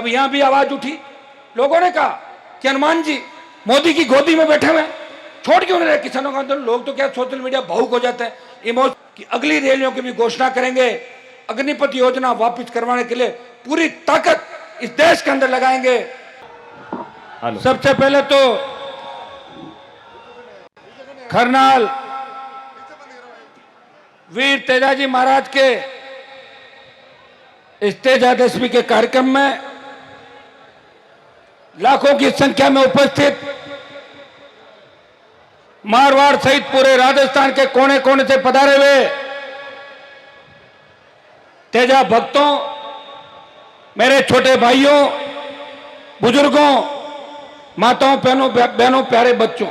अब यहां भी आवाज उठी, लोगों ने कहा कि हनुमान जी मोदी की गोदी में बैठे हुए छोड़ क्यों नहीं रहे किसानों का आंदोलन। लोग तो क्या सोशल मीडिया भावुक हो जाते हैं। कि अगली रैलियों की भी घोषणा करेंगे, अग्निपथ योजना वापस करवाने के लिए पूरी ताकत इस देश के अंदर लगाएंगे। सबसे पहले तो करनाल वीर तेजाजी महाराज के इस तेजादशमी के कार्यक्रम में लाखों की संख्या में उपस्थित मारवाड़ सहित पूरे राजस्थान के कोने कोने से पधारे हुए तेजा भक्तों, मेरे छोटे भाइयों, बुजुर्गों, माताओं, बहनों, प्यारे बच्चों,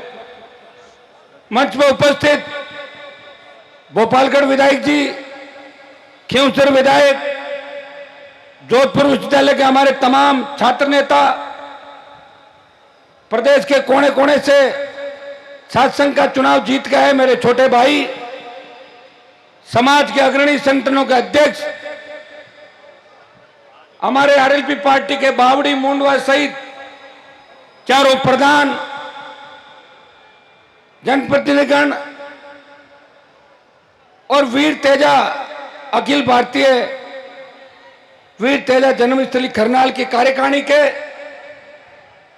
मंच में उपस्थित गोपालगढ़ विधायक जी, खींवसर विधायक, जोधपुर विश्वविद्यालय के हमारे तमाम छात्र नेता, प्रदेश के कोने कोने से छात्र संघ का चुनाव जीत गए हैं मेरे छोटे भाई, समाज के अग्रणी संगठनों के अध्यक्ष, हमारे आरएलपी पार्टी के बावड़ी मुंडवा सहित चारों प्रधान, जनप्रतिनिधिगण और वीर तेजा अखिल भारतीय वीर तेजा जन्मस्थली करनाल की कार्यकारिणी के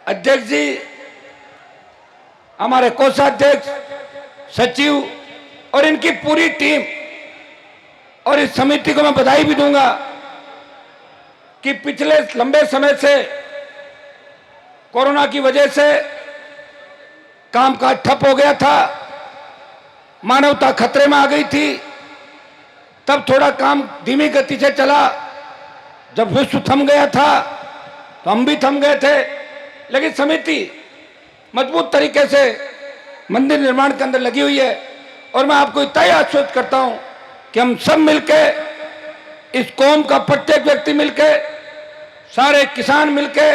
अध्यक्ष जी, हमारे कोषाध्यक्ष, सचिव और इनकी पूरी टीम, और इस समिति को मैं बधाई भी दूंगा कि पिछले लंबे समय से कोरोना की वजह से कामकाज ठप हो गया था, मानवता खतरे में आ गई थी, तब थोड़ा काम धीमी गति से चला। जब विश्व थम गया था तो हम भी थम गए थे, लेकिन समिति मजबूत तरीके से मंदिर निर्माण के अंदर लगी हुई है। और मैं आपको इतना ही आश्वस्त करता हूं कि हम सब मिलके, इस कौम का प्रत्येक व्यक्ति मिलके, सारे किसान मिलके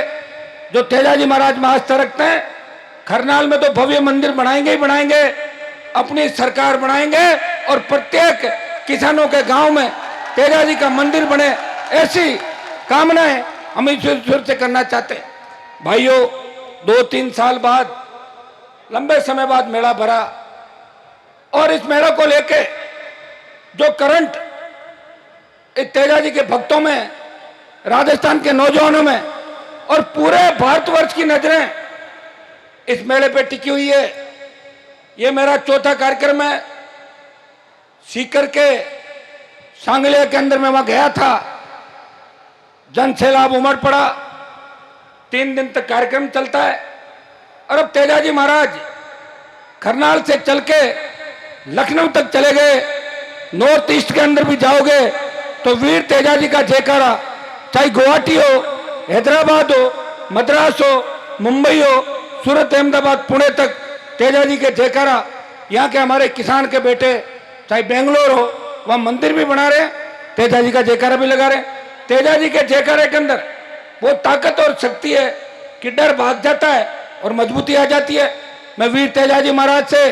जो तेजाजी महाराज में आस्था रखते हैं, करनाल में तो भव्य मंदिर बनाएंगे ही बनाएंगे, अपनी सरकार बनाएंगे और प्रत्येक किसानों के गांव में तेजाजी का मंदिर बने, ऐसी कामनाएं हम ईश्वर से करना चाहते हैं। भाइयों, 2-3 साल बाद, लंबे समय बाद मेला भरा, और इस मेला को लेके जो करंट इस तेजाजी के भक्तों में, राजस्थान के नौजवानों में और पूरे भारतवर्ष की नजरें इस मेले पे टिकी हुई है। ये मेरा चौथा कार्यक्रम है। सीकर के सांगलिया के अंदर मैं वहां गया था, जन सैलाब उमड़ पड़ा, 3 दिन तक कार्यक्रम चलता है। और अब तेजाजी महाराज करनाल से चल के लखनऊ तक चले गए। नॉर्थ ईस्ट के अंदर भी जाओगे तो वीर तेजाजी का जयकारा, चाहे गुवाहाटी हो, हैदराबाद हो, मद्रास हो, मुंबई हो, सूरत, अहमदाबाद, पुणे तक तेजाजी के जयकारा। यहाँ के हमारे किसान के बेटे चाहे बेंगलोर हो, वहां मंदिर भी बना रहे, तेजाजी का जयकारा भी लगा रहे। तेजाजी के जयकारे के अंदर वो ताकत और शक्ति है कि डर भाग जाता है और मजबूती आ जाती है। मैं वीर तेजाजी महाराज से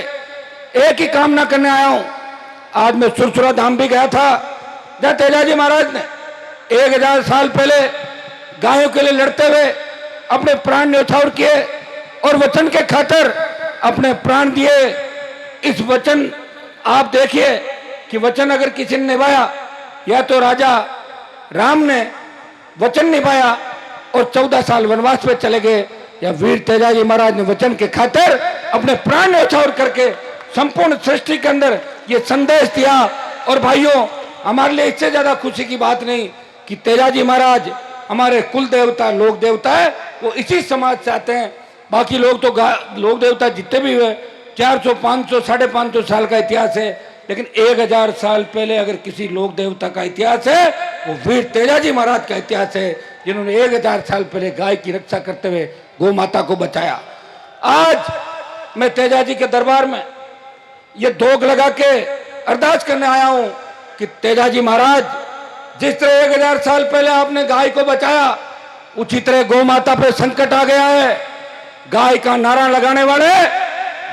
एक ही कामना करने आया हूं। आज मैं सुरसुरा धाम भी गया था, जहां तेजाजी महाराज ने 1000 साल पहले गायों के लिए लड़ते हुए अपने प्राण न्यौछावर किए और वचन के खातिर अपने प्राण दिए। इस वचन, आप देखिए कि वचन अगर किसी ने निभाया, या तो राजा राम ने वचन निभाया और 14 साल वनवास में चले गए, या वीर तेजाजी महाराज ने वचन के खातिर अपने प्राण न्यौछावर करके संपूर्ण सृष्टि के अंदर ये संदेश दिया। और भाइयों, हमारे लिए इससे ज्यादा खुशी की बात नहीं कि तेजाजी महाराज हमारे कुल देवता, लोक देवता है, वो इसी समाज से आते हैं। बाकी लोग तो लोक देवता जितने भी हुए, 400, 500, 550 साल का इतिहास है, लेकिन 1000 साल पहले अगर किसी लोक देवता का इतिहास है, वो वीर तेजाजी महाराज का इतिहास है, जिन्होंने 1000 साल पहले गाय की रक्षा करते हुए गौ माता को बचाया। आज मैं तेजाजी के दरबार में ये धोख लगा के अरदास करने आया हूं कि तेजाजी महाराज, जिस तरह 1000 साल पहले आपने गाय को बचाया, उसी तरह गौ माता पे संकट आ गया है। गाय का नारा लगाने वाले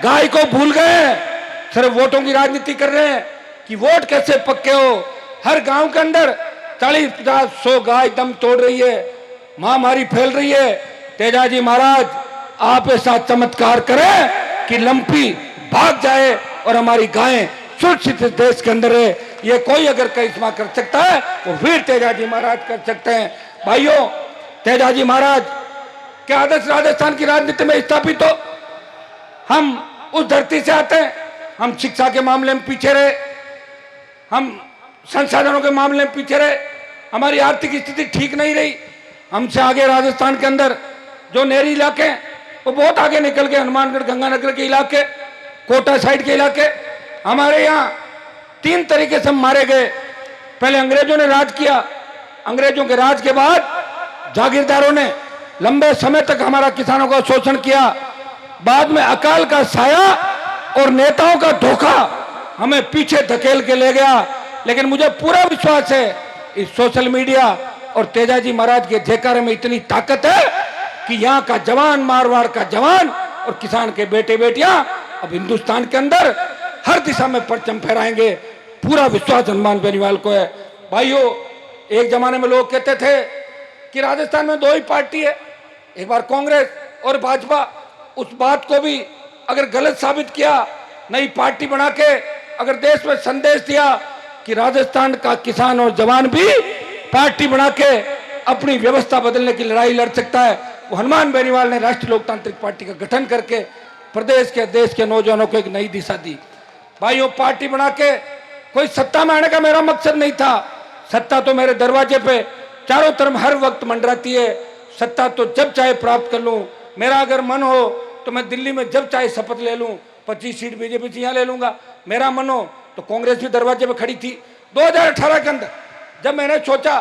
गाय को भूल गए, सिर्फ वोटों की राजनीति कर रहे हैं कि वोट कैसे पक्के हो। हर गांव के अंदर 40, 50, 100 गाय दम तोड़ रही है। महामारी फैल रही है। तेजाजी महाराज आप ऐसा चमत्कार करें कि लंपी भाग जाए और हमारी गायें सुरक्षित देश के अंदर है। ये कोई अगर करिश्मा कर सकता है वो वीर तेजाजी महाराज कर सकते हैं। भाइयों, तेजाजी महाराज के आदर्श राजस्थान की राजनीति में स्थापित हो। हम उस धरती से आते हैं। हम शिक्षा के मामले में पीछे रहे, हम संसाधनों के मामले में पीछे रहे, हमारी आर्थिक स्थिति ठीक नहीं रही। हमसे आगे राजस्थान के अंदर जो नहरी इलाके हैं वो बहुत आगे निकल गए। हनुमानगढ़ गंगानगर के इलाके, कोटा साइड के इलाके, हमारे यहाँ 3 तरीके से मारे गए। पहले अंग्रेजों ने राज किया, अंग्रेजों के राज के बाद जागीरदारों ने लंबे समय तक हमारा किसानों का शोषण किया। बाद में अकाल का साया और नेताओं का धोखा हमें पीछे धकेल के ले गया। लेकिन मुझे पूरा विश्वास है इस सोशल मीडिया और तेजाजी महाराज के जयकारे में इतनी ताकत है कि यहाँ का जवान, मारवाड़ का जवान और किसान के बेटे बेटियां अब हिंदुस्तान के अंदर हर दिशा में परचम फहराएंगे। पूरा विश्वास हनुमान बेनीवाल को है। भाइयों, एक जमाने में लोग कहते थे कि राजस्थान में 2 ही पार्टी है, एक बार कांग्रेस और भाजपा। उस बात को भी अगर गलत साबित किया, नई पार्टी बना के अगर देश में संदेश दिया कि राजस्थान का किसान और जवान भी पार्टी बना के अपनी व्यवस्था बदलने की लड़ाई लड़ सकता है। वो हनुमान बेनीवाल ने राष्ट्रीय लोकतांत्रिक पार्टी का गठन करके प्रदेश के, देश के नौजवानों को एक नई दिशा दी। भाइयों, पार्टी बना के कोई सत्ता में आने का मेरा मकसद नहीं था। सत्ता तो मेरे दरवाजे पे चारों तरफ हर वक्त मंडराती है। सत्ता तो जब चाहे प्राप्त कर लूं। मेरा अगर मन हो तो मैं दिल्ली में जब चाहे शपथ ले लूं, 25 सीट बीजेपी से यहाँ ले लूंगा। मेरा मन हो तो कांग्रेस भी दरवाजे पे खड़ी थी। 2018 के अंदर जब मैंने सोचा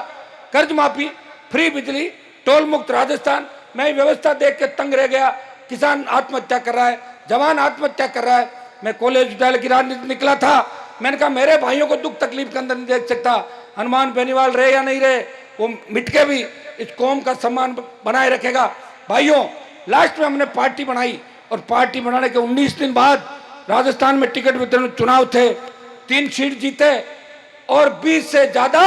कर्ज माफी, फ्री बिजली, टोल मुक्त राजस्थान, मैं व्यवस्था देख के तंग रह गया। किसान आत्महत्या कर रहा है, जवान आत्महत्या कर रहा है। मैं कॉलेज विद्यालय की राजनीति निकला था। मैंने कहा मेरे भाइयों को दुख तकलीफ के अंदर नहीं देख सकता। हनुमान बेनीवाल रहे या नहीं रहे, वो मिट के भी इस कौम का सम्मान बनाए रखेगा। भाइयों, लास्ट में हमने पार्टी बनाई और पार्टी बनाने के 19 दिन बाद राजस्थान में टिकट वितरण चुनाव थे। 3 सीट जीते और 20 से ज्यादा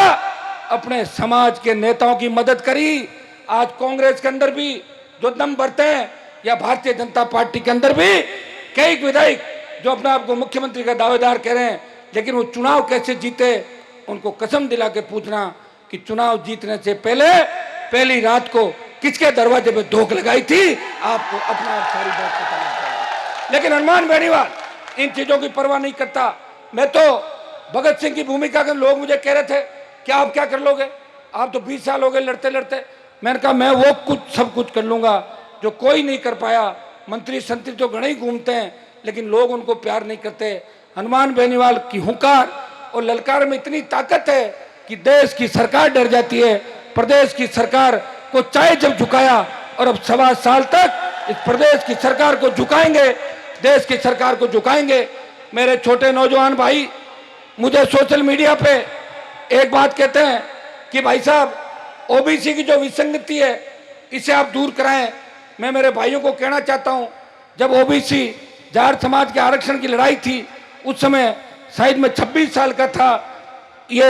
अपने समाज के नेताओं की मदद करी। आज कांग्रेस के अंदर भी जो दम भरते हैं या भारतीय जनता पार्टी के अंदर भी कई विधायक जो अपने आप को मुख्यमंत्री का दावेदार कह रहे हैं, लेकिन वो चुनाव कैसे जीते उनको कसम दिला के पूछना कि चुनाव जीतने से पहले पहली रात को किसके दरवाजे पे धोख लगाई थी, आपको अपना सारी बात बताना चाहिए। लेकिन हनुमान बेनीवाल इन चीजों की परवाह नहीं करता। मैं तो भगत सिंह की भूमिका के लोग मुझे कह रहे थे कि आप क्या कर लोगे, आप तो 20 साल हो गए लड़ते लड़ते। मैंने कहा मैं वो कुछ सब कुछ कर लूंगा जो कोई नहीं कर पाया। मंत्री संतरी तो घने ही घूमते हैं लेकिन लोग उनको प्यार नहीं करते। हनुमान बेनीवाल की हुंकार और ललकार में इतनी ताकत है कि देश की सरकार डर जाती है। प्रदेश की सरकार को चाहे जब झुकाया और अब 1.25 साल तक इस प्रदेश की सरकार को झुकाएंगे, देश की सरकार को झुकाएंगे। मेरे छोटे नौजवान भाई मुझे सोशल मीडिया पे एक बात कहते हैं कि भाई साहब ओबीसी की जो विसंगति है इसे आप दूर कराएं। मैं मेरे भाइयों को कहना चाहता हूं, जब ओबीसी जाट समाज के आरक्षण की लड़ाई थी उस समय शायद मैं 26 साल का था। ये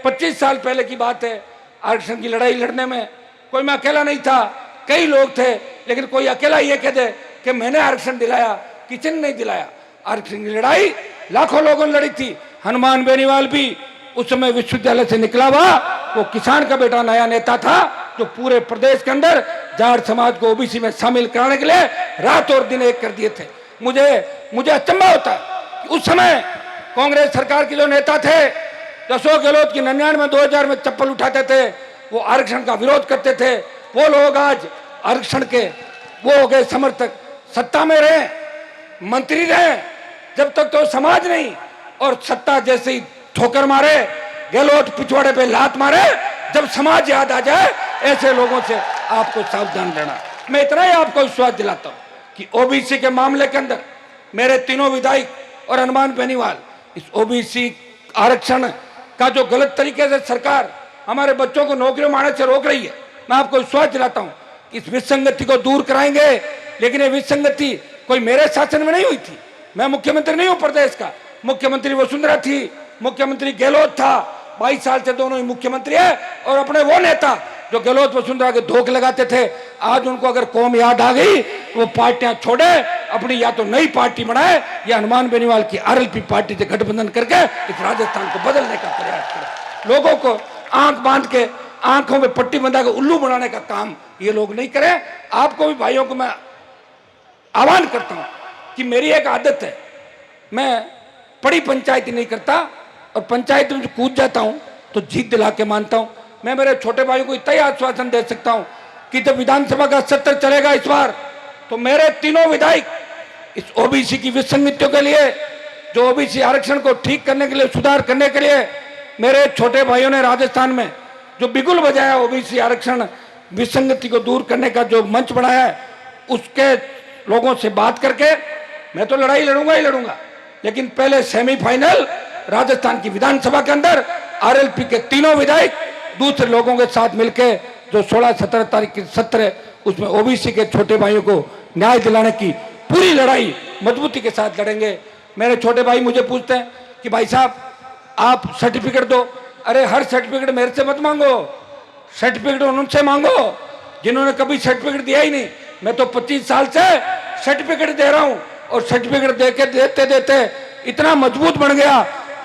25 साल पहले की बात है। आरक्षण की लड़ाई लड़ने में कोई मैं अकेला नहीं था, कई लोग थे, लेकिन कोई अकेला ये कह दे कि मैंने आरक्षण दिलाया, किसी ने नहीं दिलाया। आरक्षण की लड़ाई लाखों लोगों ने लड़ी थी। हनुमान बेनीवाल भी उस समय विश्वविद्यालय से निकला हुआ वो किसान का बेटा नया नेता था जो पूरे प्रदेश के अंदर जाट समाज को ओबीसी में शामिल कराने के लिए रात और दिन एक कर दिए थे। मुझे अचंभा होता है कि उस समय कांग्रेस सरकार के जो नेता थे, अशोक गहलोत की 99 2000 में चप्पल उठाते थे, वो आरक्षण का विरोध करते थे। वो लोग आज आरक्षण के वो हो गए समर्थक, सत्ता में रहे, मंत्री रहे, जब तक तो समाज नहीं और सत्ता जैसे ही ठोकर मारे, गहलोत पिछवाड़े पे लात मारे, जब समाज याद आ जाए ऐसे लोगों से आपको सावधान रहना। मैं इतना ही आपको विश्वास दिलाता हूं कि ओबीसी के मामले के अंदर मेरे तीनों विधायक और हनुमान बेनीवाल इस ओबीसी आरक्षण का जो गलत तरीके से सरकार हमारे बच्चों को नौकरियों में आने से रोक रही है, मैं आपको विश्वास दिलाता हूं कि इस विसंगति को दूर कराएंगे। लेकिन ये विसंगति कोई मेरे शासन में नहीं हुई थी। मैं मुख्यमंत्री नहीं हूं प्रदेश का, मुख्यमंत्री वसुंधरा थी, मुख्यमंत्री गहलोत था। 22 साल से दोनों ही मुख्यमंत्री है और अपने वो नेता जो गहलोत वसुंधरा के धोखे लगाते थे, आज उनको अगर कौम याद आ गई तो वो पार्टियां छोड़े, अपनी या तो नई पार्टी बनाए या हनुमान बेनीवाल की आरएलपी पार्टी से गठबंधन करके इस राजस्थान को बदलने का प्रयास करें। लोगों को आंख बांध के, आंखों में पट्टी बंधा के उल्लू बनाने का काम ये लोग नहीं करें। आपको भी भाइयों को मैं आह्वान करता हूं कि मेरी एक आदत है, मैं बड़ी पंचायती नहीं करता और पंचायत में कूद जाता हूं तो जीत दिला के मानता हूं। मैं मेरे छोटे भाइयों को इतना ही आश्वासन दे सकता हूं कि जब विधानसभा का सत्र चलेगा इस बार, तो मेरे तीनों विधायक इस ओबीसी की विसंगतियों के लिए, जो ओबीसी आरक्षण को ठीक करने के लिए, सुधार करने के लिए मेरे छोटे भाइयों ने राजस्थान में जो बिगुल बजाया, ओबीसी आरक्षण विसंगति को दूर करने का जो मंच बनाया है, उसके लोगों से बात करके मैं तो लड़ाई लड़ूंगा ही लड़ूंगा, लेकिन पहले सेमीफाइनल राजस्थान की विधानसभा के अंदर आरएलपी के तीनों विधायक दूसरे लोगों के साथ मिलकर जो 16-17 तारीख की सत्र है, उसमें ओबीसी के छोटे भाइयों को न्याय दिलाने की पूरी लड़ाई मजबूती के साथ लड़ेंगे। मेरे छोटे भाई मुझे पूछते हैं कि भाई साहब आप सर्टिफिकेट दो। अरे हर सर्टिफिकेट मेरे से मत मांगो, सर्टिफिकेट उनसे मांगो जिन्होंने कभी सर्टिफिकेट दिया ही नहीं। मैं तो 25 साल से सर्टिफिकेट दे रहा हूं और सर्टिफिकेट देके देते देते इतना मजबूत बन गया,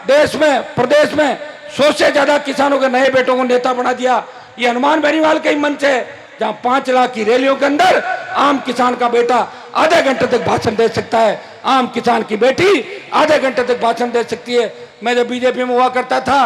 देश में प्रदेश में 100 से ज्यादा किसानों के नए बेटों को नेता बना दिया। ये हनुमान बेनीवाल का ही मंच है जहां 5 लाख की रैलियों के अंदर आम किसान का बेटा आधे घंटे तक भाषण दे सकता है, आम किसान की बेटी आधे घंटे तक भाषण दे सकती है। मैं जब बीजेपी में हुआ करता था,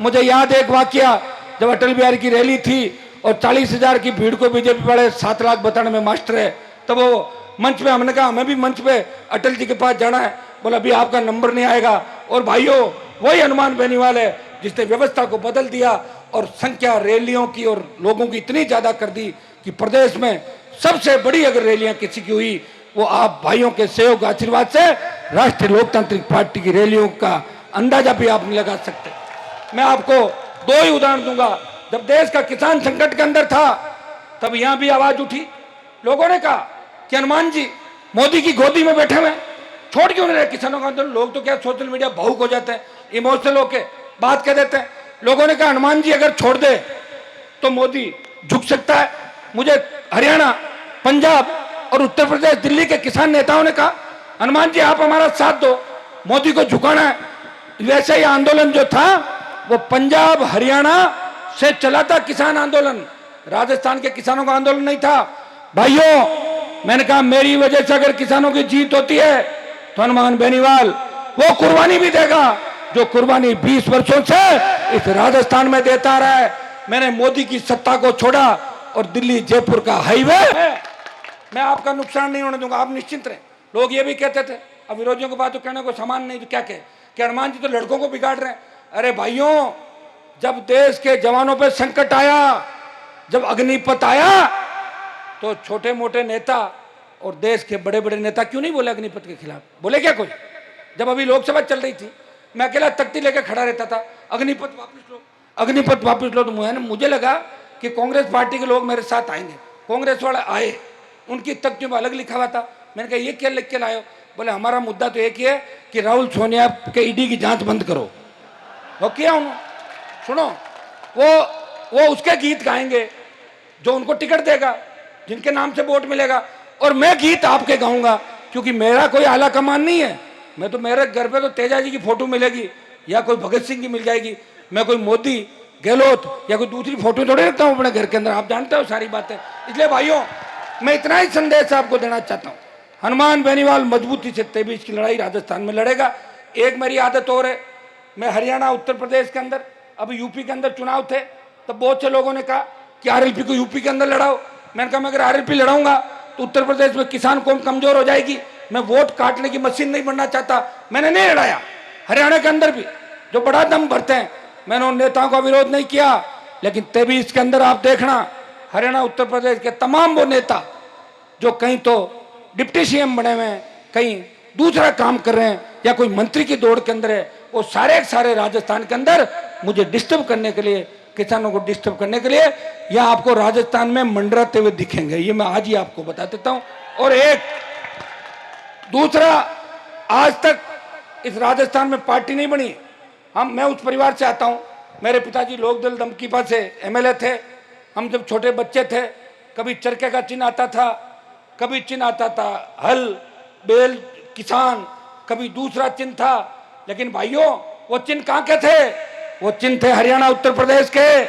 मुझे याद है एक वाकया, जब अटल बिहारी की रैली थी और 40,000 की भीड़ को बीजेपी वाले 7 लाख बताने में मास्टर है, तब वो मंच पे, हमने कहा हमें भी मंच पे अटल जी के पास जाना है। बोला अभी आपका नंबर नहीं आएगा। और भाइयों वही हनुमान बेनीवाल है जिसने व्यवस्था को बदल दिया और संख्या रैलियों की और लोगों की इतनी ज्यादा कर दी कि प्रदेश में सबसे बड़ी अगर रैलियां किसी की हुई वो आप भाइयों के सहयोग आशीर्वाद से राष्ट्रीय लोकतांत्रिक पार्टी की रैलियों का अंदाजा भी आप नहीं लगा सकते। मैं आपको 2 ही उदाहरण दूंगा। जब देश का किसान संकट के अंदर था तब यहां भी आवाज उठी, लोगों ने कहा कि हनुमान जी मोदी की गोदी में बैठे हुए छोड़ क्यों नहीं रहे किसानों का आंदोलन। लोग तो क्या सोशल मीडिया भावुक हो जाते हैं, इमोशनल होके बात कह देते हैं। लोगों ने कहा हनुमान जी अगर छोड़ दे तो मोदी झुक सकता है। मुझे हरियाणा, पंजाब और उत्तर प्रदेश, दिल्ली के किसान नेताओं ने कहा हनुमान जी आप हमारा साथ दो, मोदी को झुकाना है। वैसे ही आंदोलन जो था वो पंजाब हरियाणा से चला था, किसान आंदोलन, राजस्थान के किसानों का आंदोलन नहीं था। भाइयों मैंने कहा मेरी वजह से अगर किसानों की जीत होती है तो हनुमान बेनीवाल वो कुर्बानी भी देगा जो कुर्बानी 20 वर्षों से इस राजस्थान में देता रहा है। मैंने मोदी की सत्ता को छोड़ा और दिल्ली जयपुर का हाईवे मैं आपका नुकसान नहीं होने दूंगा, आप निश्चिंत रहे। लोग ये भी कहते थे, अब विरोधियों के बात तो कहने को सामान नहीं, तो क्या कहे कि हनुमान जी तो लड़कों को बिगाड़ रहे हैं। अरे भाइयों जब देश के जवानों पे संकट आया, जब अग्निपथ आया, तो छोटे मोटे नेता और देश के बड़े बड़े नेता क्यों नहीं बोले अग्निपथ के खिलाफ? बोले क्या कोई? जब अभी लोकसभा चल रही थी मैं अकेला तख्ती लेकर खड़ा रहता था, अग्निपथ वापस लो, अग्निपथ वापस लो। तो मुझे लगा कि कांग्रेस पार्टी के लोग मेरे साथ आएंगे। कांग्रेस वाले आए, उनकी तख्तियों में अलग लिखा हुआ था। मैंने कहा ये क्या लिख के लाए हो? बोले हमारा मुद्दा तो एक ही है कि राहुल सोनिया के ईडी की जांच बंद करो। वो किया उन्होंने, सुनो, वो उसके गीत गाएंगे जो उनको टिकट देगा, जिनके नाम से वोट मिलेगा। और मैं गीत आपके गाऊंगा क्योंकि मेरा कोई आला कमान नहीं है। मैं तो, मेरे घर पे तो तेजा जी की फोटो मिलेगी या कोई भगत सिंह की मिल जाएगी। मैं कोई मोदी, गहलोत या कोई दूसरी फोटो थोड़े रखता हूं अपने घर के अंदर, आप जानते हो सारी बातें। इसलिए भाइयों मैं इतना ही संदेश आपको देना चाहता हूं, हनुमान बेनीवाल मजबूती से 23 की लड़ाई राजस्थान में लड़ेगा। एक मेरी आदत और है, मैं हरियाणा, उत्तर प्रदेश के अंदर, अभी यूपी के अंदर चुनाव थे, तब बहुत से लोगों ने कहा कि आरएलपी को यूपी के अंदर लड़ाओ। मैंने कहा मैं अगर आरएलपी लड़ाऊंगा तो उत्तर प्रदेश में किसान कौम कमजोर हो जाएगी, मैं वोट काटने की मशीन नहीं बनना चाहता। मैंने नहीं लड़ाया। हरियाणा के अंदर भी जो बड़ा दम भरते हैं, मैंने उन नेताओं का विरोध नहीं किया, लेकिन 23 के अंदर आप देखना हरियाणा, उत्तर प्रदेश के तमाम वो नेता जो कहीं तो डिप्टी सीएम बने हुए हैं, कहीं दूसरा काम कर रहे हैं या कोई मंत्री की दौड़ के अंदर है, वो सारे राजस्थान के अंदर मुझे डिस्टर्ब करने के लिए, किसानों को डिस्टर्ब करने के लिए या आपको राजस्थान में मंडराते हुए दिखेंगे। ये मैं आज ही आपको बता देता हूं। और एक दूसरा, आज तक इस राजस्थान में पार्टी नहीं बनी। मैं उस परिवार से आता हूं, मेरे पिताजी लोकदल दमकीपा से एमएलए थे, हम जब छोटे बच्चे थे कभी चरखे का चिन्ह आता था, कभी चिन्ह आता था हल बैल किसान, कभी दूसरा चिन्ह था। लेकिन भाइयों वो चिन्ह कहाँ के थे? वो चिन्ह थे हरियाणा उत्तर प्रदेश के।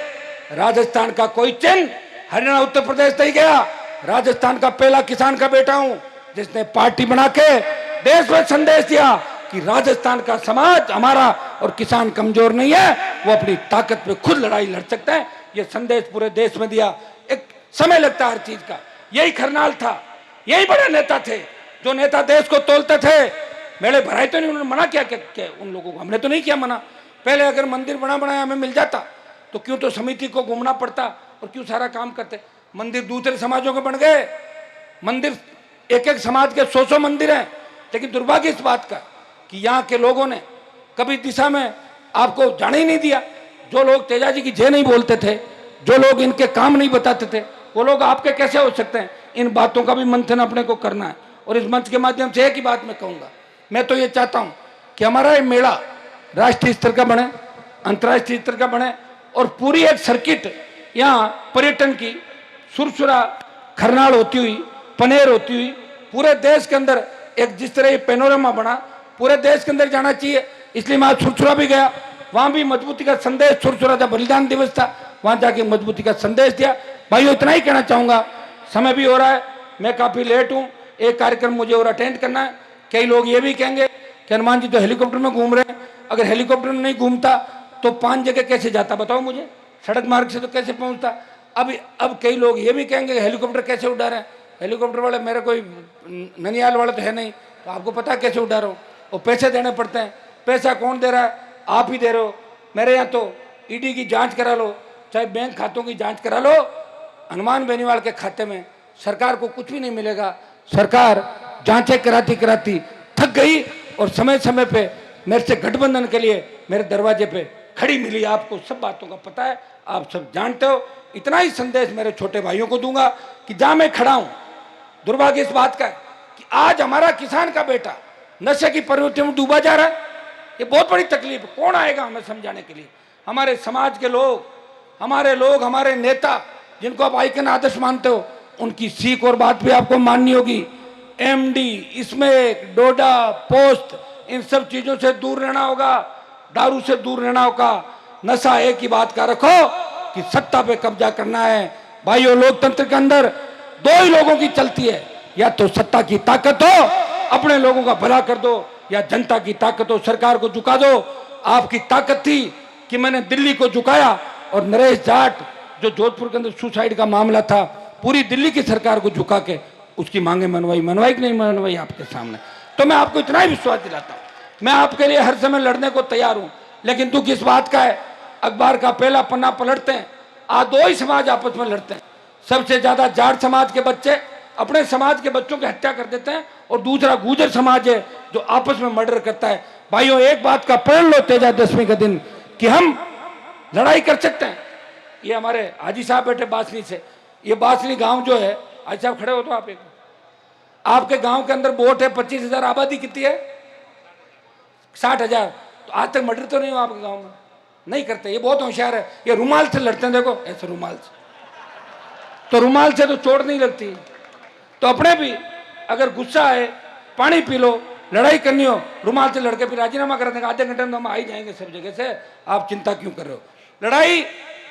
राजस्थान का कोई चिन्ह हरियाणा उत्तर प्रदेश नहीं गया। राजस्थान का पहला किसान का बेटा हूं जिसने पार्टी बना के देश में संदेश दिया कि राजस्थान का समाज हमारा और किसान कमजोर नहीं है, वो अपनी ताकत पे खुद लड़ाई लड़ सकते हैं। ये संदेश पूरे देश में दिया। एक समय लगता है हर चीज का। यही खरनाल था, यही बड़े नेता थे जो नेता देश को तोलते थे। मेले भराए तो नहीं, उन्होंने मना किया क्या उन लोगों को? हमने तो नहीं किया मना। पहले अगर मंदिर बना बनाया हमें मिल जाता तो क्यों तो समिति को घूमना पड़ता और क्यों सारा काम करते। मंदिर दूसरे समाजों के बन गए। मंदिर एक एक समाज के 100 मंदिर हैं। लेकिन दुर्भाग्य इस बात का कि यहाँ के लोगों ने कभी दिशा में आपको जाने ही नहीं दिया। जो लोग तेजाजी की जय नहीं बोलते थे, जो लोग इनके काम नहीं बताते थे, वो लोग आपके कैसे हो सकते हैं? इन बातों का भी मंथन अपने को करना है। और इस मंच के माध्यम से एक ही बात मैं कहूँगा, मैं तो ये चाहता हूँ कि हमारा ये मेला राष्ट्रीय स्तर का बने, अंतर्राष्ट्रीय स्तर का बने और पूरी एक सर्किट यहाँ पर्यटन की सुरसुरा खरनाल होती हुई, पनेर होती हुई पूरे देश के अंदर एक जिस तरह ये पेनोरमा बना पूरे देश के अंदर जाना चाहिए। इसलिए मैं आज सुरसुरा भी गया, वहां भी मजबूती का संदेश, सुरसुरा का बलिदान दिवस था, वहां जाके मजबूती का संदेश दिया। भाइयों इतना ही कहना चाहूंगा, समय भी हो रहा है, मैं काफी लेट हूं, एक कार्यक्रम मुझे और अटेंड करना है। कई लोग ये भी कहेंगे कि हनुमान जी तो हेलीकॉप्टर में घूम रहे हैं। अगर हेलीकॉप्टर में नहीं घूमता तो 5 जगह कैसे जाता बताओ मुझे? सड़क मार्ग से तो कैसे पहुंचता? अब कई लोग ये भी कहेंगे हेलीकॉप्टर कैसे उड़ा रहे हैं। हेलीकॉप्टर वाले मेरा कोई ननियाल वाला तो है नहीं, तो आपको पता कैसे उड़ा रहा हूँ। वो पैसे देने पड़ते हैं। पैसा कौन दे रहा है? आप ही दे रहे हो। मेरे यहाँ तो ईडी की जांच करा लो, चाहे बैंक खातों की जांच करा लो, हनुमान बेनीवाल के खाते में सरकार को कुछ भी नहीं मिलेगा। सरकार जांचें कराती कराती थक गई और समय समय पे मेरे से गठबंधन के लिए मेरे दरवाजे पे खड़ी मिली। आपको सब बातों का पता है, आप सब जानते हो। इतना ही संदेश मेरे छोटे भाइयों को दूंगा कि जहां मैं खड़ा हूं, दुर्भाग्य इस बात का है कि आज हमारा किसान का बेटा नशे की प्रवृत्ति में डूबा जा रहा है। ये बहुत बड़ी तकलीफ है। कौन आएगा हमें समझाने के लिए? हमारे समाज के लोग, हमारे नेता जिनको आप आइकन आदर्श मानते हो, उनकी सीख और बात भी आपको माननी होगी। एमडी, इसमें डोडा, पोस्ट, इन सब चीजों से दूर रहना होगा, दारू से दूर रहना होगा। नशा एक ही बात का रखो कि सत्ता पे कब्जा करना है। भाइयों लोकतंत्र के अंदर दो ही लोगों की चलती है, या तो सत्ता की ताकत हो, अपने लोगों का भला कर दो, या जनता की ताकत हो, सरकार को झुका दो। आपकी ताकत थी कि मैंने दिल्ली को झुकाया और नरेश जाट जो जोधपुर के अंदर सुसाइड का मामला था, पूरी दिल्ली की सरकार को झुका के उसकी मांगे मनवाई कि नहीं मनवाई आपके सामने। तो मैं आपको इतना ही विश्वास दिलाता हूं, मैं आपके लिए हर समय लड़ने को तैयार हूं। लेकिन दुख इस बात का है, अखबार का पहला पन्ना पलटते हैं, आज दो ही समाज आपस में लड़ते हैं। सबसे ज्यादा जाट समाज के बच्चे अपने समाज के बच्चों की हत्या कर देते हैं, और दूसरा गुर्जर समाज है जो आपस में मर्डर करता है। भाइयों एक बात का पढ़ लो तेजादशमी के दिन कि हम लड़ाई कर सकते हैं। ये हमारे हाजी साहब बैठे बासनी से, ये बासनी गांव जो है, हाजी साहब खड़े हो तो आप एक, आपके गांव के अंदर वोट है 25,000, आबादी कितनी है? 60,000। तो आज तक मर्डर तो नहीं हुआ आपके गांव में? नहीं करते। ये बहुत होशियार है, ये रुमाल से लड़ते हैं। देखो ऐसे रुमाल से, तो रुमाल से तो चोट नहीं लगती। तो अपने भी अगर गुस्सा है, पानी पी लो, लड़ाई करनी हो, रुमाल से लड़के फिर राजीनामा कर देंगे, आधे घंटे में हम आ ही जाएंगे सब जगह से। आप चिंता क्यों कर रहे हो? लड़ाई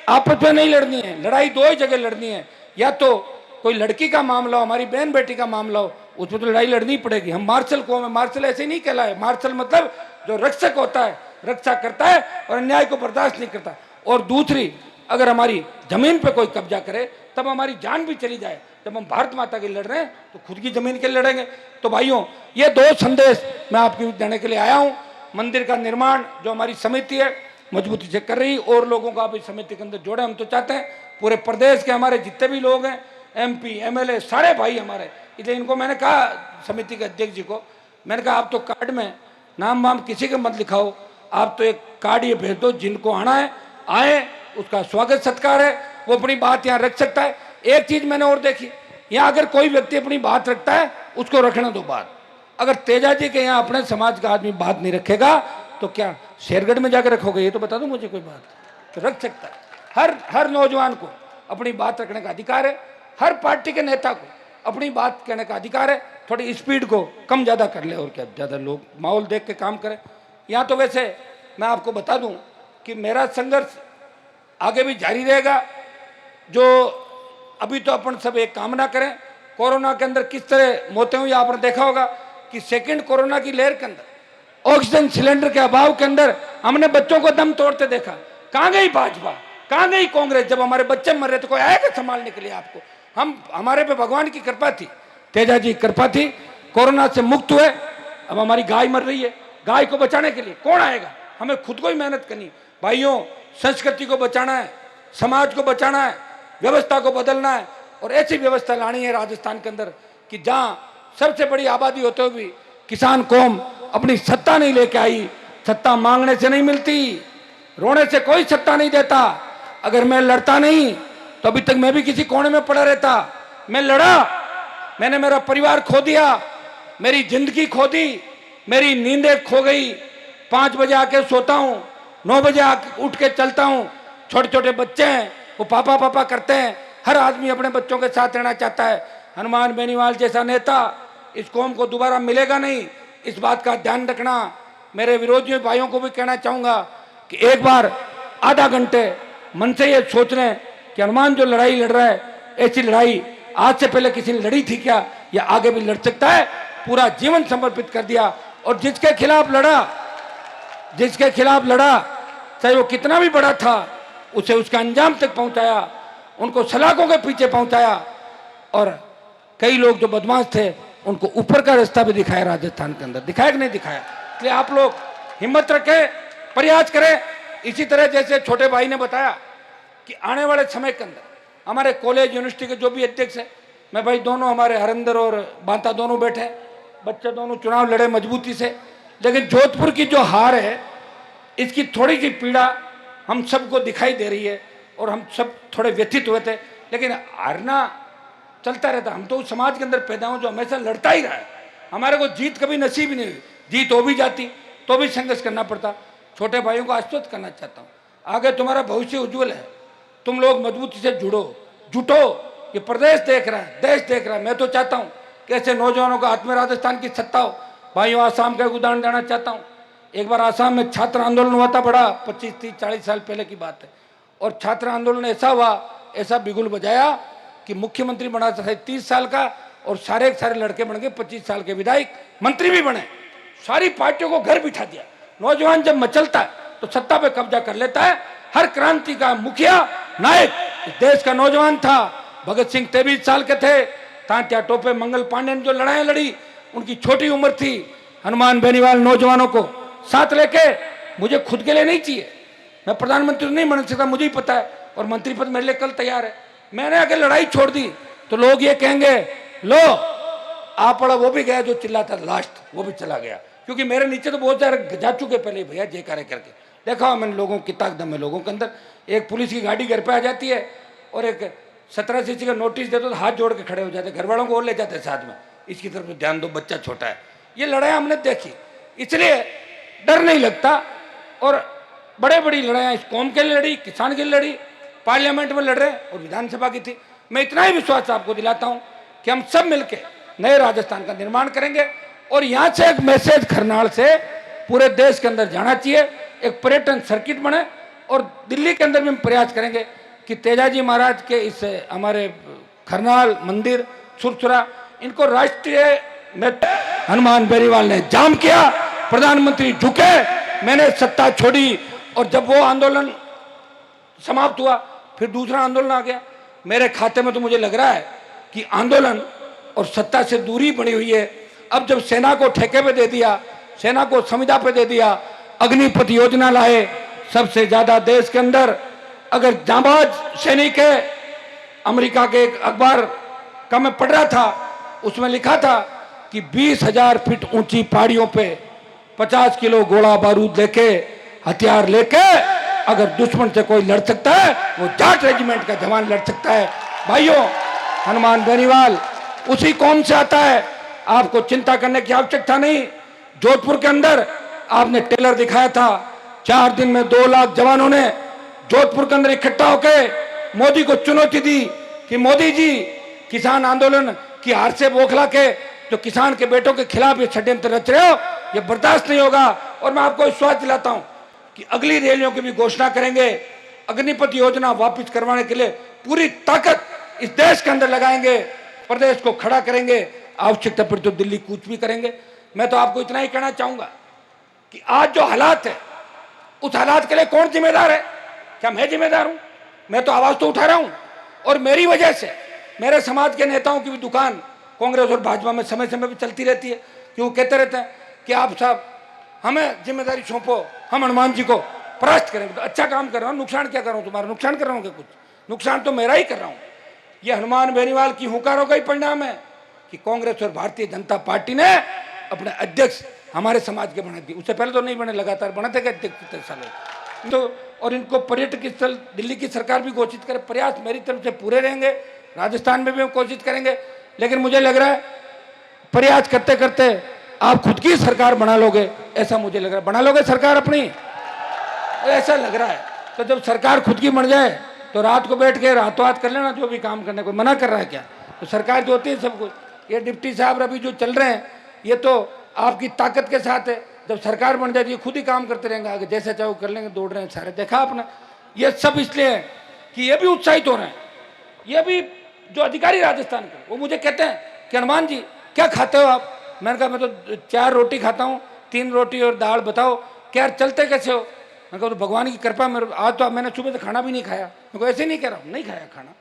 आपस में नहीं लड़नी है, लड़ाई दो ही जगह लड़नी है। या तो कोई लड़की का मामला हो, हमारी बहन बेटी का मामला हो, उसमें तो लड़ाई लड़नी पड़ेगी। हम मार्शल कौम है, मार्शल ऐसे नहीं कहलाए। मार्शल मतलब जो रक्षक होता है, रक्षा करता है और अन्याय को बर्दाश्त नहीं करता। और दूसरी, अगर हमारी जमीन पे कोई कब्जा करे तब हमारी जान भी चली जाए। जब हम भारत माता के लड़ रहे हैं तो खुद की जमीन के लिए लड़ेंगे। तो भाइयों ये दो संदेश मैं आपको देने के लिए आया हूं। मंदिर का निर्माण जो हमारी समिति है मजबूती से कर रही, और लोगों को आप इस समिति के अंदर जोड़े। हम तो चाहते हैं पूरे प्रदेश के हमारे जितने भी लोग हैं, MP, MLA, सारे भाई हमारे। इसलिए इनको मैंने कहा, समिति के अध्यक्ष जी को मैंने कहा, आप तो कार्ड में नाम वाम किसी के मत लिखाओ, आप तो एक कार्ड ये भेज दो, जिनको आना है आए, उसका स्वागत सत्कार है, वो अपनी बात यहाँ रख सकता है। एक चीज मैंने और देखी, यहाँ अगर कोई व्यक्ति अपनी बात रखता है उसको रखने दो बात। अगर तेजाजी के यहाँ अपने समाज का आदमी बात नहीं रखेगा तो क्या शेरगढ़ में जाकर रखोगे? ये तो बता दो मुझे कोई बात। तो रख सकता है हर नौजवान को अपनी बात रखने का अधिकार है। हर पार्टी के नेता को अपनी बात कहने का अधिकार है। थोड़ी स्पीड को कम ज़्यादा कर ले और क्या, ज़्यादा लोग माहौल देख के काम करें। यहाँ तो वैसे मैं आपको बता दूं कि मेरा संघर्ष आगे भी जारी रहेगा। जो अभी तो अपन सब एक कामना करें, कोरोना के अंदर किस तरह मौतें हुई आपने देखा होगा कि सेकंड कोरोना की लहर के अंदर ऑक्सीजन सिलेंडर के अभाव के अंदर हमने बच्चों को दम तोड़ते देखा। कहाँ गई भाजपा, कहाँ गई कांग्रेस? जब हमारे बच्चे मर रहे तो कोई आएगा संभालने के लिए आपको? हमारे पे भगवान की कृपा थी, तेजा जी कृपा थी, कोरोना से मुक्त हुए। अब हमारी गाय मर रही है, गाय को बचाने के लिए कौन आएगा? हमें खुद को ही मेहनत करनी। भाइयों, संस्कृति को बचाना है, समाज को बचाना है, व्यवस्था को बदलना है और ऐसी व्यवस्था लानी है राजस्थान के अंदर कि जहां सबसे बड़ी आबादी होते हुए भी किसान कौम अपनी सत्ता नहीं लेके आई। सत्ता मांगने से नहीं मिलती, रोने से कोई सत्ता नहीं देता। अगर मैं लड़ता नहीं तो अभी तक मैं भी किसी कोने में पड़ा रहता। मैं लड़ा, मैंने मेरा परिवार खो दिया, मेरी जिंदगी खो दी, मेरी नींदें खो गई। 5 बजे आके सोता हूं, 9 बजे आके उठ के चलता हूं। छोटे छोटे बच्चे हैं, वो पापा पापा करते हैं। हर आदमी अपने बच्चों के साथ रहना चाहता है। हनुमान बेनीवाल जैसा नेता इस कौम को दोबारा मिलेगा नहीं, इस बात का ध्यान रखना। मेरे विरोधी भाइयों को भी कहना चाहूंगा कि एक बार आधा घंटे मन से ये सोच लें कि हनुमान जो लड़ाई लड़ रहा है, ऐसी लड़ाई आज से पहले किसी ने लड़ी थी क्या, या आगे भी लड़ सकता है? पूरा जीवन समर्पित कर दिया और जिसके खिलाफ लड़ा चाहे वो कितना भी बड़ा था, उसे उसके अंजाम तक पहुंचाया, उनको सलाखों के पीछे पहुंचाया। और कई लोग जो बदमाश थे उनको ऊपर का रास्ता भी दिखाया राजस्थान के अंदर। दिखाया कि नहीं दिखाया? इसलिए आप लोग हिम्मत रखें, प्रयास करें। इसी तरह जैसे छोटे भाई ने बताया कि आने वाले समय के अंदर हमारे कॉलेज यूनिवर्सिटी के जो भी अध्यक्ष है, मैं भाई दोनों हमारे हरिंदर और बांता दोनों बैठे, बच्चे दोनों चुनाव लड़े मजबूती से। लेकिन जोधपुर की जो हार है, इसकी थोड़ी सी पीड़ा हम सबको दिखाई दे रही है और हम सब थोड़े व्यथित हुए थे। लेकिन हारना चलता रहता। हम तो उस समाज के अंदर पैदा हुए जो हमेशा लड़ता ही रहा है। हमारे को जीत कभी नसीब ही नहीं हुई। जीत हो भी जाती तो भी संघर्ष करना पड़ता। छोटे भाइयों को आश्वस्त करना चाहता हूँ, आगे तुम्हारा भविष्य उज्जवल है। तुम लोग मजबूती से जुटो। ये प्रदेश देख रहा है, देश देख रहा है। मैं तो चाहता हूँ कि ऐसे नौजवानों का हाथ में राजस्थान की सत्ता हो। भाइयों, आसाम का एक उदाहरण देना चाहता हूँ। एक बार आसाम में छात्र आंदोलन हुआ था, बड़ा 25, 30, 40 साल पहले की बात है। और छात्र आंदोलन ऐसा हुआ, ऐसा बिगुल बजाया कि मुख्यमंत्री बना था 30 साल का और सारे लड़के बन गए 25 साल के विधायक, मंत्री भी बने। सारी पार्टियों को घर बिठा दिया। नौजवान जब मचलता है तो सत्ता पे कब्जा कर लेता है। हर क्रांति का मुखिया नायक इस देश का नौजवान था। भगत सिंह 23 साल के थे। तांत्या टोपे मंगल पांडे ने जो लड़ाई लड़ी, उनकी छोटी उम्र थी। हनुमान बेनीवाल नौजवानों को साथ लेके, मुझे खुद के लिए नहीं चाहिए, मैं प्रधानमंत्री नहीं बन सकता, मुझे ही पता है, और मंत्री पद मेरे लिए कल तैयार है। मैंने अगर लड़ाई छोड़ दी तो लोग ये कहेंगे, लो आप पड़ा, वो भी गया जो चिल्लाता लास्ट, वो भी चला गया। क्योंकि मेरे नीचे तो बहुत सारे जा चुके पहले भैया जयकारे करके। देखा मैंने लोगों की ताकदम है लोगों के अंदर। एक पुलिस की गाड़ी घर पे आ जाती है और एक 17 सीसी का नोटिस दे तो हाथ जोड़ के खड़े हो जाते, घर वालों को और ले जाते साथ में, इसकी तरफ ध्यान दो, बच्चा छोटा है। ये लड़ाई हमने देखी, इसलिए डर नहीं लगता। और बड़े बड़ी लड़ाइयाँ इस कौम के लिए लड़ी, किसान के लिए लड़ी, पार्लियामेंट में लड़ रहे और विधानसभा की थी। मैं इतना ही विश्वास आपको दिलाता हूँ कि हम सब मिलकर नए राजस्थान का निर्माण करेंगे। और यहाँ से एक मैसेज खरनाल से पूरे देश के अंदर जाना चाहिए, एक पर्यटन सर्किट बने। और दिल्ली के अंदर भी हम प्रयास करेंगे कि तेजाजी महाराज के इस हमारे खरनाल मंदिर सुरसुरा, इनको राष्ट्रीय हनुमान बेनीवाल ने जाम किया, प्रधानमंत्री झुके, मैंने सत्ता छोड़ी। और जब वो आंदोलन समाप्त हुआ फिर दूसरा आंदोलन आ गया। मेरे खाते में तो मुझे लग रहा है कि आंदोलन और सत्ता से दूरी बनी हुई है। अब जब सेना को ठेके पे दे दिया, सेना को संविदा पे दे दिया, अग्निपथ योजना लाए, सबसे ज्यादा देश के अंदर अगर जांबाज सैनिक है। अमेरिका के एक अखबार का मैं पढ़ रहा था, उसमें लिखा था कि 20,000 फीट ऊंची पहाड़ियों पे 50 किलो गोला बारूद लेके, हथियार लेके अगर दुश्मन से कोई लड़ सकता है, वो जाट रेजिमेंट का जवान लड़ सकता है। भाइयों, हनुमान बेनीवाल उसी कौम से आता है, आपको चिंता करने की आवश्यकता नहीं। जोधपुर के अंदर आपने टेलर दिखाया था, 4 दिन में 2 लाख जवानों ने जोधपुर के अंदर इकट्ठा होकर मोदी को चुनौती दी कि मोदी जी किसान आंदोलन की हार से बौखला के जो किसान के बेटों के खिलाफ ये षड्यंत्र रच रहे हो, ये बर्दाश्त नहीं होगा। और मैं आपको विश्वास दिलाता हूं कि अगली रैलियों की भी घोषणा करेंगे। अग्निपथ योजना वापस करवाने के लिए पूरी ताकत इस देश के अंदर लगाएंगे, प्रदेश को खड़ा करेंगे, आवश्यकता पड़ी तो दिल्ली कूच भी करेंगे। मैं तो आपको इतना ही कहना चाहूंगा कि आज जो हालात है, उस हालात के लिए कौन जिम्मेदार है? क्या मैं जिम्मेदार हूं? मैं तो आवाज तो उठा रहा हूं, और मेरी वजह से मेरे समाज के नेताओं की भी दुकान कांग्रेस और भाजपा में समय समय पर चलती रहती है, कि वो कहते रहते हैं कि आप साहब हमें जिम्मेदारी सौंपो, हम हनुमान जी को परास्त करेंगे। तो अच्छा काम कर रहा हूँ, नुकसान क्या कर रहा हूँ? तुम्हारा नुकसान कर रहा हूँ क्या? कुछ नुकसान तो मेरा ही कर रहा हूँ। ये हनुमान बेनीवाल की हुंकारों का ही परिणाम है कि कांग्रेस और भारतीय जनता पार्टी ने अपने अध्यक्ष हमारे समाज के बना दिए। उससे पहले तो नहीं बने, लगातार बनाते गए अध्यक्ष सालों तो। और इनको पर्यटक स्थल दिल्ली की सरकार भी घोषित करे। प्रयास मेरी तरफ से पूरे रहेंगे, राजस्थान में भी हम कोशिश करेंगे। लेकिन मुझे लग रहा है प्रयास करते करते आप खुद की सरकार बना लोगे, ऐसा मुझे लग रहा है। बना लोगे सरकार अपनी, ऐसा लग रहा है। तो जब सरकार खुद की बन जाए तो रात को बैठ के रातों रात कर लेना जो भी काम करने को। मना कर रहा है क्या? तो सरकार जो होती है सब कुछ। ये डिप्टी साहब अभी जो चल रहे हैं, ये तो आपकी ताकत के साथ है। जब सरकार बन जाती है खुद ही काम करते रहेंगे, आगे जैसा चाहे कर लेंगे, दौड़ रहे हैं सारे। देखा आपने, ये सब इसलिए है कि ये भी उत्साहित हो रहे हैं। ये भी जो अधिकारी राजस्थान के, वो मुझे कहते हैं कि हनुमान जी क्या खाते हो आप? मैंने कहा मैं तो 4 रोटी खाता हूँ, 3 रोटी और दाल। बताओ क्या चलते कैसे हो? मैंने कहा तो भगवान की कृपा। मेरे आज तो मैंने सुबह से खाना भी नहीं खाया। मैं को ऐसे नहीं कह रहा हूँ, नहीं खाया खाना।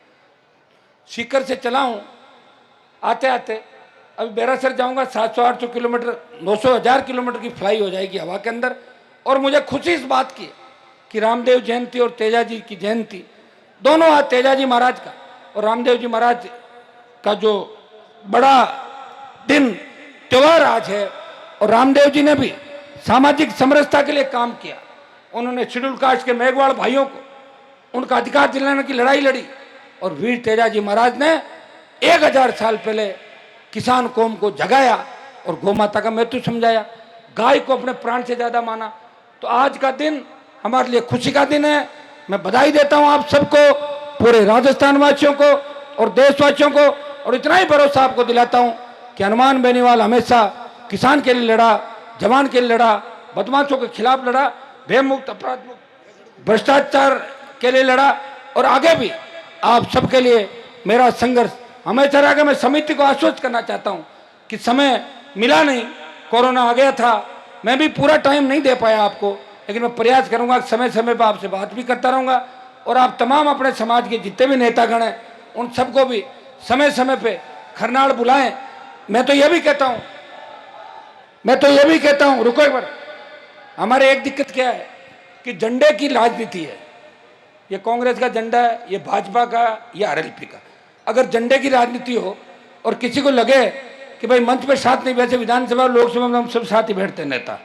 सीकर से चला हूँ आते आते, अभी बैरासर जाऊंगा 700-800 किलोमीटर, 900-1000 किलोमीटर की फ्लाई हो जाएगी हवा के अंदर। और मुझे खुशी इस बात की कि रामदेव जयंती और तेजाजी की जयंती दोनों आज तेजाजी महाराज का और रामदेव जी महाराज का जो बड़ा दिन त्योहार आज है। और रामदेव जी ने भी सामाजिक समरसता के लिए काम किया। उन्होंने शेड्यूल कास्ट के मेघवाड़ भाइयों को उनका अधिकार दिलाने की लड़ाई लड़ी। और वीर तेजाजी महाराज ने 1000 साल पहले किसान कौम को जगाया और गौ माता का महत्व समझाया, गाय को अपने प्राण से ज्यादा माना। तो आज का दिन हमारे लिए खुशी का दिन है। मैं बधाई देता हूं आप सबको, पूरे राजस्थान वासियों को और देशवासियों को। और इतना ही भरोसा आपको दिलाता हूं कि हनुमान बेनीवाल हमेशा किसान के लिए लड़ा, जवान के लिए लड़ा, बदमाशों के खिलाफ लड़ा, भय मुक्त, अपराध मुक्त, भ्रष्टाचार के लिए लड़ा। और आगे भी आप सबके लिए मेरा संघर्ष हमेशा रहेगा। मैं समिति को आश्वस्त करना चाहता हूं कि समय मिला नहीं, कोरोना आ गया था, मैं भी पूरा टाइम नहीं दे पाया आपको, लेकिन मैं प्रयास करूंगा समय समय पर आपसे बात भी करता रहूंगा। और आप तमाम अपने समाज के जितने भी नेतागण हैं उन सबको भी समय समय पे खरनाड़ बुलाएं। मैं तो यह भी कहता हूं, रुको एक बार, हमारे एक दिक्कत क्या है कि झंडे की राजनीति है। ये कांग्रेस का झंडा है, ये भाजपा का, ये आरएलपी का। अगर झंडे की राजनीति हो और किसी को लगे कि भाई मंच पे साथ नहीं बैठे, विधानसभा लोकसभा में हम सब साथ ही बैठते हैं, नेता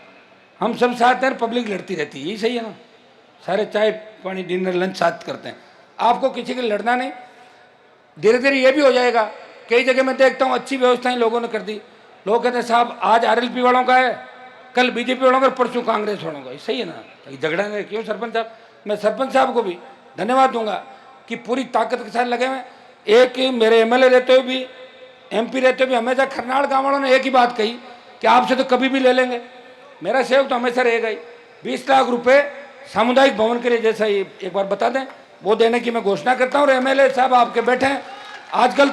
हम सब साथ हैं, पब्लिक लड़ती रहती है, यही सही है ना? सारे चाय पानी डिनर लंच साथ करते हैं, आपको किसी के लड़ना नहीं। धीरे धीरे ये भी हो जाएगा। कई जगह मैं देखता हूँ अच्छी व्यवस्थाएं लोगों ने कर दी। लोग कहते हैं साहब आज आरएलपी वालों का है, कल बीजेपी वालों का, परसों कांग्रेस वालों का। सही है ना? झगड़ा नहीं क्यों? सरपंच साहब, मैं सरपंच साहब को भी धन्यवाद दूंगा कि पूरी ताकत के साथ लगे हुए। एक मेरे एमएलए रहते हुए भी, एमपी रहते हुए भी हमेशा खरनाड़ गाँव वालों ने एक ही बात कही कि आपसे तो कभी भी ले लेंगे, मेरा सहयोग तो हमेशा रहेगा ही। 20 लाख रुपए सामुदायिक भवन के लिए, जैसा ये एक बार बता दें, वो देने की मैं घोषणा करता हूँ। और एमएलए साहब आपके बैठे हैं, आजकल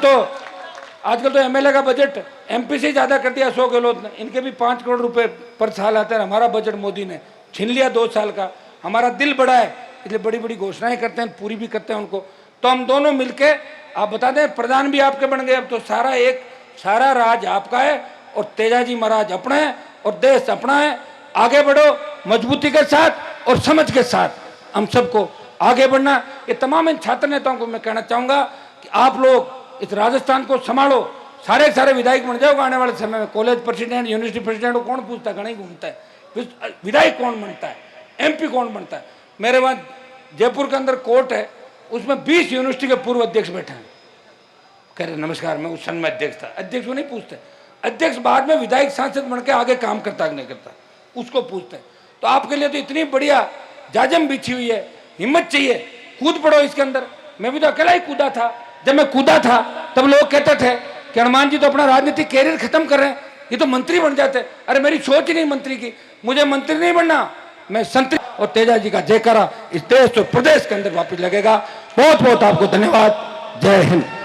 तो एमएलए का बजट एमपी से ज़्यादा कर दिया अशोक गहलोत ने। इनके भी 5 करोड़ रुपए पर साल आते हैं, हमारा बजट मोदी ने छीन लिया 2 साल का। हमारा दिल बड़ा है, इसलिए बड़ी बड़ी घोषणाएं करते हैं, पूरी भी करते हैं उनको। तो हम दोनों मिलके, आप बता दें, प्रधान भी आपके बन गए, अब तो सारा राज आपका है और तेजाजी महाराज अपना है और देश अपना है। आगे बढ़ो मजबूती के साथ और समझ के साथ, हम सबको आगे बढ़ना। ये तमाम इन छात्र नेताओं को मैं कहना चाहूंगा कि आप लोग इस राजस्थान को संभालो, सारे विधायक बन जाओगे आने वाले समय में। कॉलेज प्रेसिडेंट, यूनिवर्सिटी प्रेसिडेंट को कौन पूछता है? घना घूमता है। विधायक कौन बनता है? एमपी कौन बनता है? मेरे वहां जयपुर के अंदर कोर्ट है, उसमें 20 यूनिवर्सिटी के पूर्व अध्यक्ष बैठे हैं। कह रहे नमस्कार, मैं उस सन में अध्यक्ष था। अध्यक्ष को नहीं पूछते, अध्यक्ष बाद में विधायक सांसद बन के आगे काम करता है नहीं करता, उसको पूछते हैं। तो आपके लिए तो इतनी बढ़िया जाजम बिछी हुई है, हिम्मत चाहिए, कूद पड़ो इसके अंदर। मैं भी तो अकेला ही कूदा था। जब मैं कूदा था तब लोग कहते थे कि हनुमान जी तो अपना राजनीतिक कैरियर खत्म कर रहे हैं, ये तो मंत्री बन जाते। अरे मेरी सोच ही नहीं मंत्री की, मुझे मंत्री नहीं बनना, मैं संतरी। और तेजा जी का जयकारा इस देश और प्रदेश के अंदर वापस लगेगा। बहुत बहुत आपको धन्यवाद। जय हिंद।